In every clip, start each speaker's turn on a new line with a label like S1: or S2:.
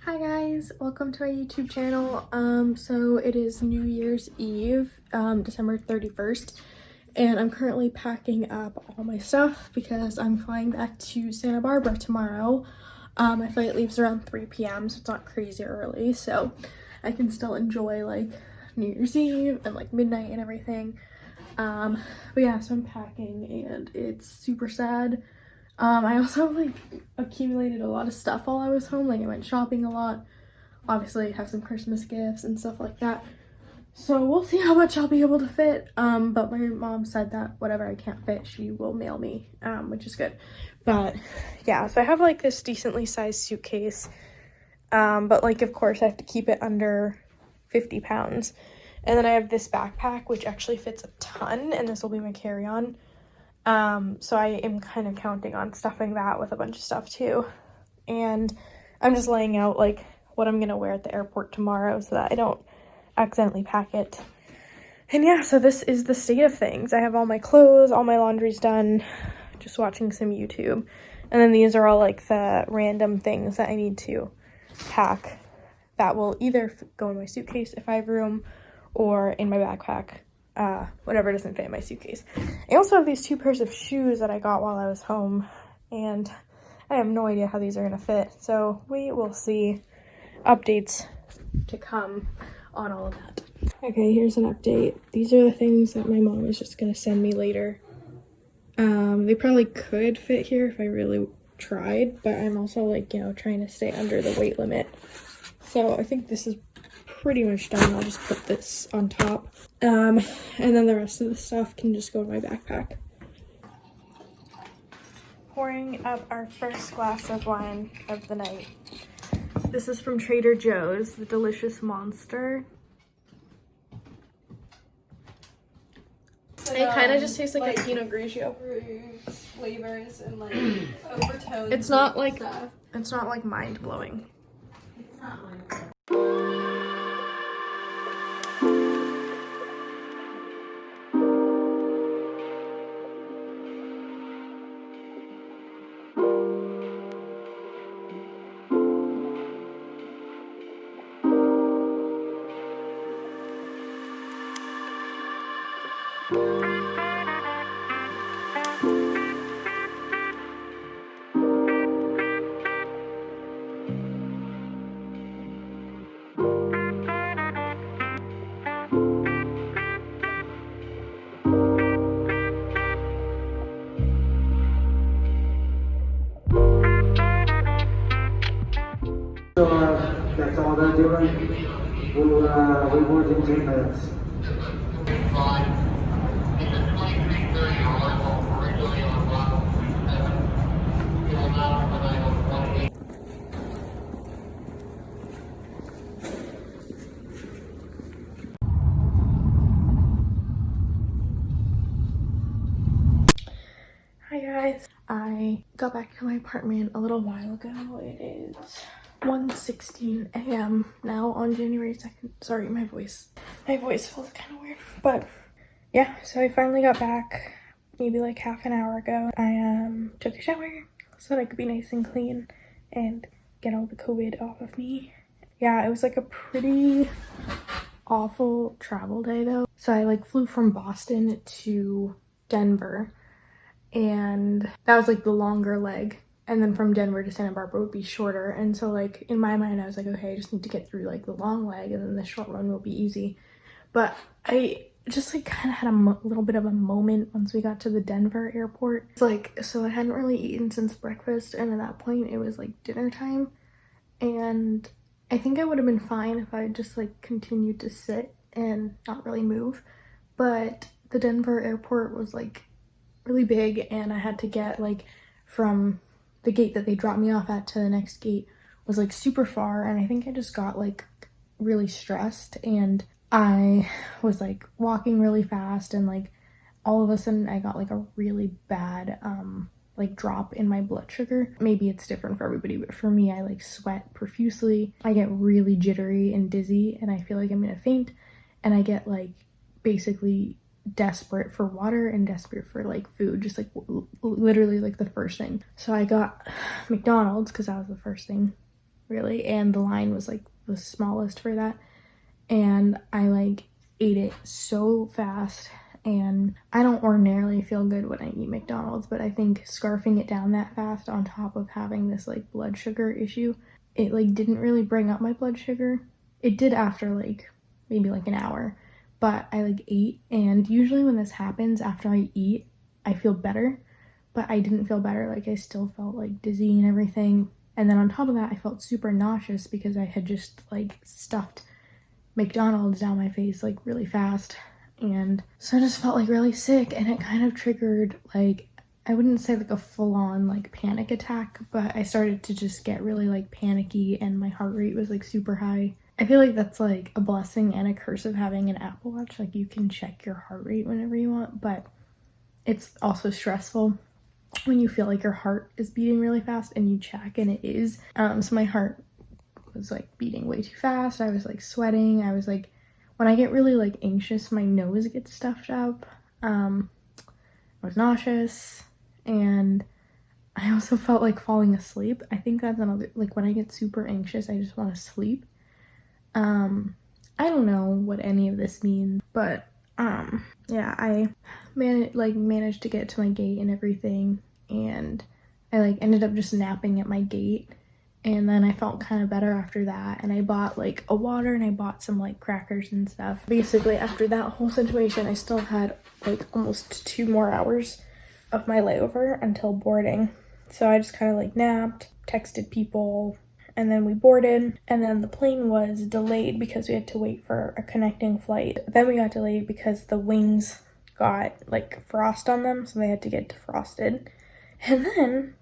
S1: Hi guys, welcome to my YouTube channel. So it is New Year's Eve, December 31st, and I'm currently packing up all my stuff because I'm flying back to Santa Barbara tomorrow. My flight leaves around 3 p.m. so it's not crazy early, so I can still enjoy like New Year's Eve and like midnight and everything. But yeah, so I'm packing and it's super sad. I also like accumulated a lot of stuff while I was home. Like I went shopping a lot. Obviously have some Christmas gifts and stuff like that. So we'll see how much I'll be able to fit. But my mom said that whatever I can't fit, she will mail me, which is good. But yeah, so I have like this decently sized suitcase. But like of course I have to keep it under 50 pounds. And then I have this backpack which actually fits a ton, and this will be my carry-on. So I am kind of counting on stuffing that with a bunch of stuff too. And I'm just laying out like what I'm gonna wear at the airport tomorrow so that I don't accidentally pack it. And yeah, so this is the state of things. I have all my clothes, all my laundry's done, just watching some YouTube. And then these are all like the random things that I need to pack that will either go in my suitcase if I have room or in my backpack. Whatever doesn't fit in my suitcase. I also have these two pairs of shoes that I got while I was home, and I have no idea how these are gonna fit, so we will see. Updates to come on all of that. Okay, here's an update. These are the things that my mom is just gonna send me later. They probably could fit here if I really tried, but I'm also like, you know, trying to stay under the weight limit. So I think this is pretty much done. I'll just put this on top. And then the rest of the stuff can just go in my backpack. Pouring up our first glass of wine of the night. This is from Trader Joe's, the Delicious Monster. It kind of just tastes like a Pinot Grigio.
S2: Flavors and like overtones.
S1: It's not like stuff. It's not like mind blowing.
S2: It's not like.
S3: So that's all they're doing. We'll board in 10 minutes.
S1: Hi guys. I got back to my apartment a little while ago. It is 1:16 a.m. now on January 2nd. Sorry, my voice feels kind of weird. But yeah, so I finally got back maybe like half an hour ago. I took a shower so that I could be nice and clean and get all the COVID off of me. Yeah, it was like a pretty awful travel day though. So I like flew from Boston to Denver, and that was like the longer leg, and then from Denver to Santa Barbara would be shorter. And so like in my mind I was like, okay, I just need to get through like the long leg and then the short one will be easy. But I just like kind of had a little bit of a moment once we got to the Denver airport. It's like, so I hadn't really eaten since breakfast, and at that point it was like dinner time, and I think I would have been fine if I just like continued to sit and not really move. But the Denver airport was like really big, and I had to get like from the gate that they dropped me off at to the next gate was like super far, and I think I just got like really stressed, and I was like walking really fast, and like all of a sudden I got like a really bad like drop in my blood sugar. Maybe it's different for everybody, but for me, I like sweat profusely. I get really jittery and dizzy, and I feel like I'm gonna faint, and I get like basically desperate for water and desperate for like food, just like literally like the first thing. So I got McDonald's because that was the first thing really, and the line was like the smallest for that, and I like ate it so fast. And I don't ordinarily feel good when I eat McDonald's, but I think scarfing it down that fast on top of having this like blood sugar issue, it like didn't really bring up my blood sugar. It did after like maybe like an hour, but I like ate, and usually when this happens after I eat, I feel better, but I didn't feel better. Like I still felt like dizzy and everything. And then on top of that, I felt super nauseous because I had just like stuffed McDonald's down my face like really fast. And so I just felt like really sick, and it kind of triggered like, I wouldn't say like a full-on like panic attack, but I started to just get really like panicky, and my heart rate was like super high. I feel like that's like a blessing and a curse of having an Apple Watch. Like you can check your heart rate whenever you want, but it's also stressful when you feel like your heart is beating really fast and you check and it is. So my heart was like beating way too fast. I was like sweating. I was like, when I get really like anxious, my nose gets stuffed up. I was nauseous, and I also felt like falling asleep. I think that's another, like when I get super anxious, I just want to sleep. I don't know what any of this means, but yeah, I managed to get to my gate and everything, and I like ended up just napping at my gate. And then I felt kind of better after that, and I bought like a water, and I bought some like crackers and stuff. Basically, after that whole situation, I still had like almost 2 more hours of my layover until boarding. So I just kind of like napped, texted people, and then we boarded. And then the plane was delayed because we had to wait for a connecting flight. Then we got delayed because the wings got like frost on them, so they had to get defrosted. And then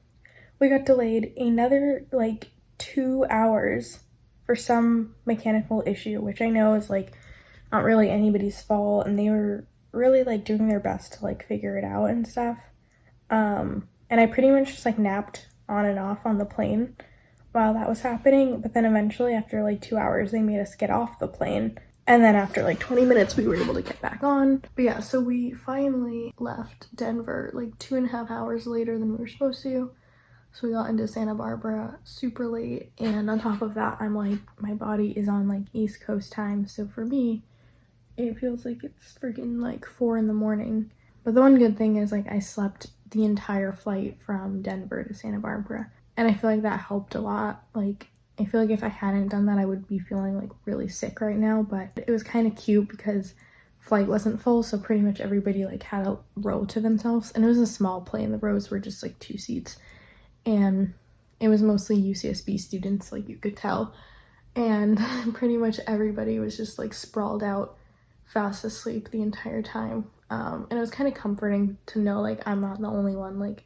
S1: we got delayed another like 2 hours for some mechanical issue, which I know is like not really anybody's fault, and they were really like doing their best to like figure it out and stuff. And I pretty much just like napped on and off on the plane while that was happening, but then eventually after like 2 hours they made us get off the plane, and then after like 20 minutes we were able to get back on. But yeah, so we finally left Denver like 2.5 hours later than we were supposed to. So we got into Santa Barbara super late, and on top of that, I'm like, my body is on like East Coast time, so for me, it feels like it's freaking like 4 in the morning. But the one good thing is like I slept the entire flight from Denver to Santa Barbara, and I feel like that helped a lot. Like I feel like if I hadn't done that, I would be feeling like really sick right now. But it was kind of cute because flight wasn't full, so pretty much everybody like had a row to themselves, and it was a small plane. The rows were just like 2 seats. And it was mostly UCSB students, like you could tell, and pretty much everybody was just like sprawled out fast asleep the entire time. And it was kind of comforting to know like I'm not the only one. Like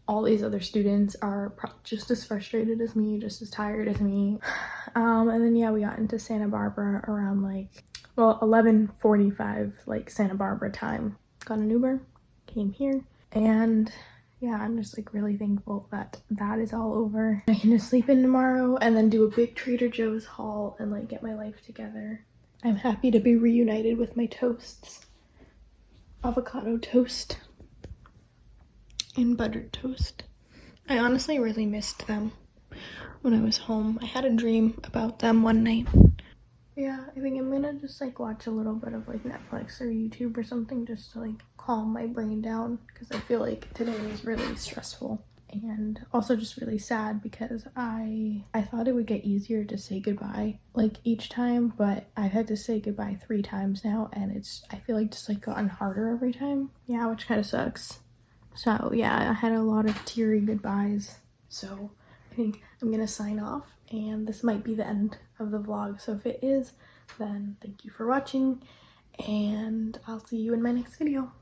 S1: all these other students are just as frustrated as me, just as tired as me. And then yeah, we got into Santa Barbara around like 11:45 like Santa Barbara time. Got an Uber, came here, and yeah, I'm just like really thankful that that is all over. I can just sleep in tomorrow and then do a big Trader Joe's haul and like get my life together. I'm happy to be reunited with my toasts. Avocado toast and buttered toast. I honestly really missed them when I was home. I had a dream about them one night. Yeah, I think I'm gonna just like watch a little bit of like Netflix or YouTube or something just to like calm my brain down, because I feel like today was really stressful and also just really sad because I thought it would get easier to say goodbye like each time, but I've had to say goodbye 3 times now, and I feel like just like gotten harder every time. Yeah, which kind of sucks. So yeah, I had a lot of teary goodbyes. So I think I'm gonna sign off, and this might be the end of the vlog. So if it is, then thank you for watching, and I'll see you in my next video.